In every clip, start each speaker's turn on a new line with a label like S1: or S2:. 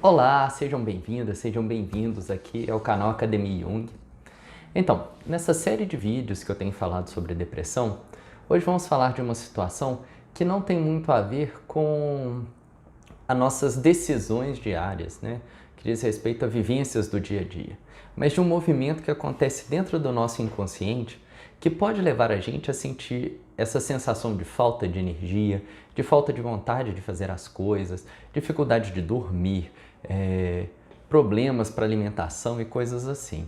S1: Olá, sejam bem-vindas, sejam bem-vindos aqui ao canal Academia Jung. Então, nessa série de vídeos que eu tenho falado sobre depressão, hoje vamos falar de uma situação que não tem muito a ver com as nossas decisões diárias, né? Que diz respeito a vivências do dia a dia, mas de um movimento que acontece dentro do nosso inconsciente que pode levar a gente a sentir essa sensação de falta de energia, de falta de vontade de fazer as coisas, dificuldade de dormir, problemas para alimentação e coisas assim.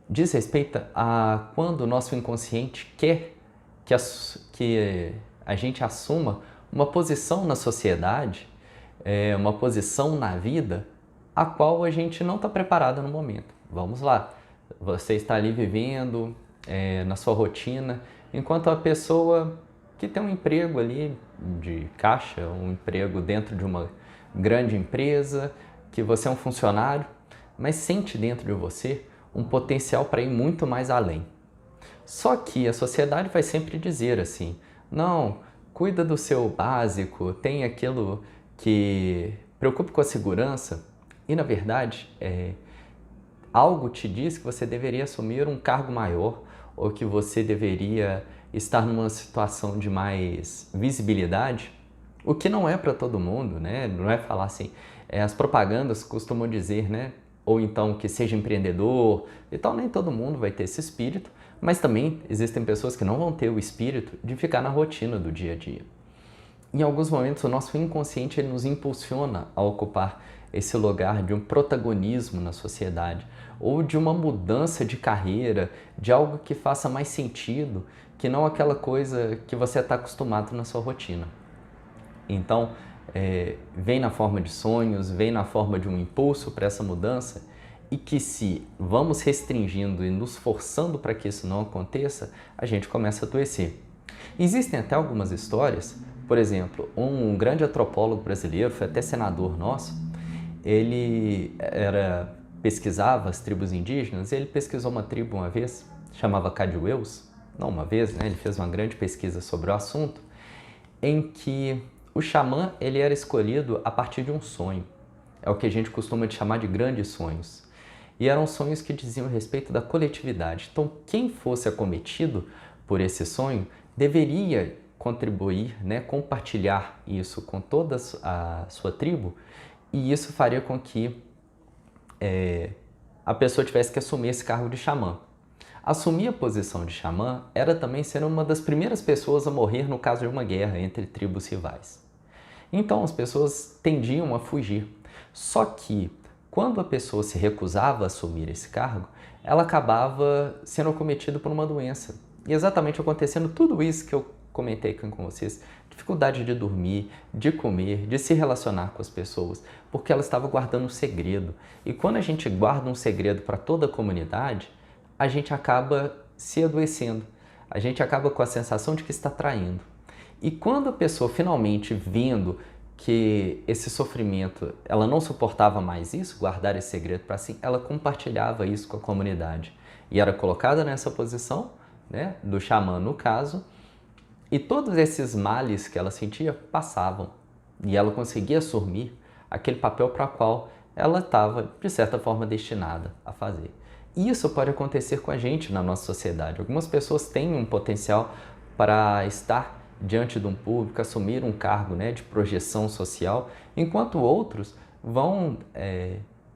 S1: Diz respeito a quando o nosso inconsciente quer que a gente assuma uma posição na sociedade, uma posição na vida, a qual a gente não está preparado no momento. Vamos lá, você está ali vivendo na sua rotina, enquanto a pessoa que tem um emprego ali de caixa, um emprego dentro de uma grande empresa, que você é um funcionário, mas sente dentro de você um potencial para ir muito mais além. Só que a sociedade vai sempre dizer assim, não, cuida do seu básico, tem aquilo que preocupe com a segurança, e na verdade algo te diz que você deveria assumir um cargo maior ou que você deveria estar numa situação de mais visibilidade, o que não é para todo mundo, né? Não é falar assim, as propagandas costumam dizer, né? Ou então que seja empreendedor e tal, nem todo mundo vai ter esse espírito, mas também existem pessoas que não vão ter o espírito de ficar na rotina do dia a dia. Em alguns momentos o nosso inconsciente ele nos impulsiona a ocupar esse lugar de um protagonismo na sociedade ou de uma mudança de carreira, de algo que faça mais sentido, que não aquela coisa que você está acostumado na sua rotina. Então, vem na forma de sonhos, vem na forma de um impulso para essa mudança e que se vamos restringindo e nos forçando para que isso não aconteça, a gente começa a adoecer. Existem até algumas histórias, por exemplo, um grande antropólogo brasileiro, foi até senador nosso, ele pesquisava as tribos indígenas, e ele pesquisou uma tribo uma vez, chamava Cadueus, não uma vez, né? Ele fez uma grande pesquisa sobre o assunto, em que o xamã ele era escolhido a partir de um sonho. É o que a gente costuma chamar de grandes sonhos. E eram sonhos que diziam respeito da coletividade. Então, quem fosse acometido por esse sonho deveria contribuir, né, compartilhar isso com toda a sua tribo, e isso faria com que a pessoa tivesse que assumir esse cargo de xamã. Assumir a posição de xamã era também ser uma das primeiras pessoas a morrer no caso de uma guerra entre tribos rivais. Então as pessoas tendiam a fugir. Só que quando a pessoa se recusava a assumir esse cargo, ela acabava sendo acometida por uma doença. E exatamente acontecendo tudo isso que eu comentei com vocês, dificuldade de dormir, de comer, de se relacionar com as pessoas, porque ela estava guardando um segredo. E quando a gente guarda um segredo para toda a comunidade, a gente acaba se adoecendo, a gente acaba com a sensação de que está traindo. E quando a pessoa finalmente vendo que esse sofrimento, ela não suportava mais isso, guardar esse segredo para si, ela compartilhava isso com a comunidade. E era colocada nessa posição, né, do xamã no caso, e todos esses males que ela sentia passavam. E ela conseguia assumir aquele papel para o qual ela estava, de certa forma, destinada a fazer. E isso pode acontecer com a gente na nossa sociedade. Algumas pessoas têm um potencial para estar diante de um público, assumir um cargo, né, de projeção social, enquanto outros vão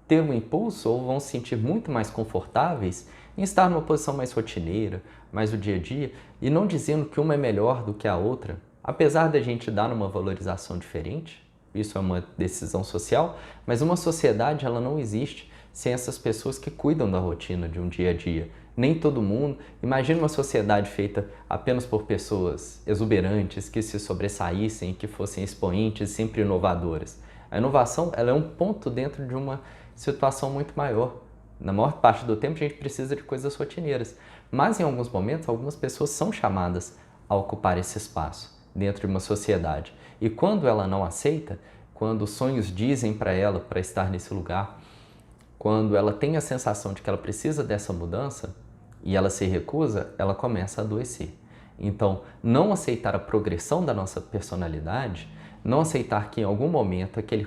S1: ter um impulso ou vão se sentir muito mais confortáveis em estar numa posição mais rotineira, mais do dia a dia, e não dizendo que uma é melhor do que a outra, apesar da gente dar uma valorização diferente, isso é uma decisão social, mas uma sociedade ela não existe sem essas pessoas que cuidam da rotina de um dia a dia. Nem todo mundo. Imagina uma sociedade feita apenas por pessoas exuberantes, que se sobressaíssem, que fossem expoentes, sempre inovadoras. A inovação ela é um ponto dentro de uma situação muito maior. Na maior parte do tempo a gente precisa de coisas rotineiras, mas em alguns momentos algumas pessoas são chamadas a ocupar esse espaço dentro de uma sociedade. E quando ela não aceita, quando os sonhos dizem para ela para estar nesse lugar, quando ela tem a sensação de que ela precisa dessa mudança e ela se recusa, ela começa a adoecer. Então, não aceitar a progressão da nossa personalidade, não aceitar que em algum momento aquele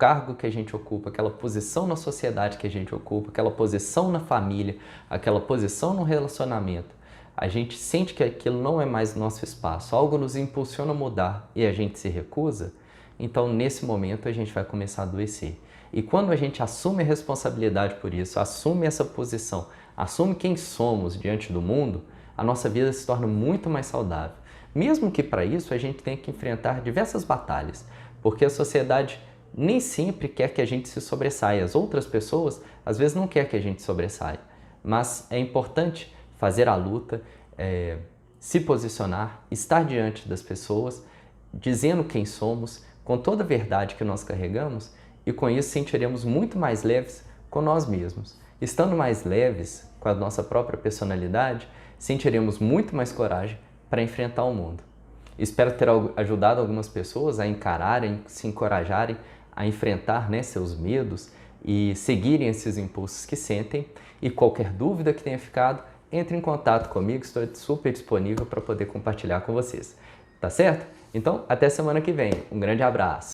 S1: cargo que a gente ocupa, aquela posição na sociedade que a gente ocupa, aquela posição na família, aquela posição no relacionamento, a gente sente que aquilo não é mais nosso espaço, algo nos impulsiona a mudar e a gente se recusa, então nesse momento a gente vai começar a adoecer. E quando a gente assume a responsabilidade por isso, assume essa posição, assume quem somos diante do mundo, a nossa vida se torna muito mais saudável. Mesmo que para isso a gente tenha que enfrentar diversas batalhas, porque a sociedade nem sempre quer que a gente se sobressaia. As outras pessoas às vezes não querem que a gente sobressaia, mas é importante fazer a luta, se posicionar, estar diante das pessoas, dizendo quem somos, com toda a verdade que nós carregamos, e com isso sentiremos muito mais leves com nós mesmos. Estando mais leves com a nossa própria personalidade, sentiremos muito mais coragem para enfrentar o mundo. Espero ter ajudado algumas pessoas a encararem, se encorajarem a enfrentar, seus medos e seguirem esses impulsos que sentem. E qualquer dúvida que tenha ficado, entre em contato comigo, estou super disponível para poder compartilhar com vocês. Tá certo? Então, até semana que vem. Um grande abraço!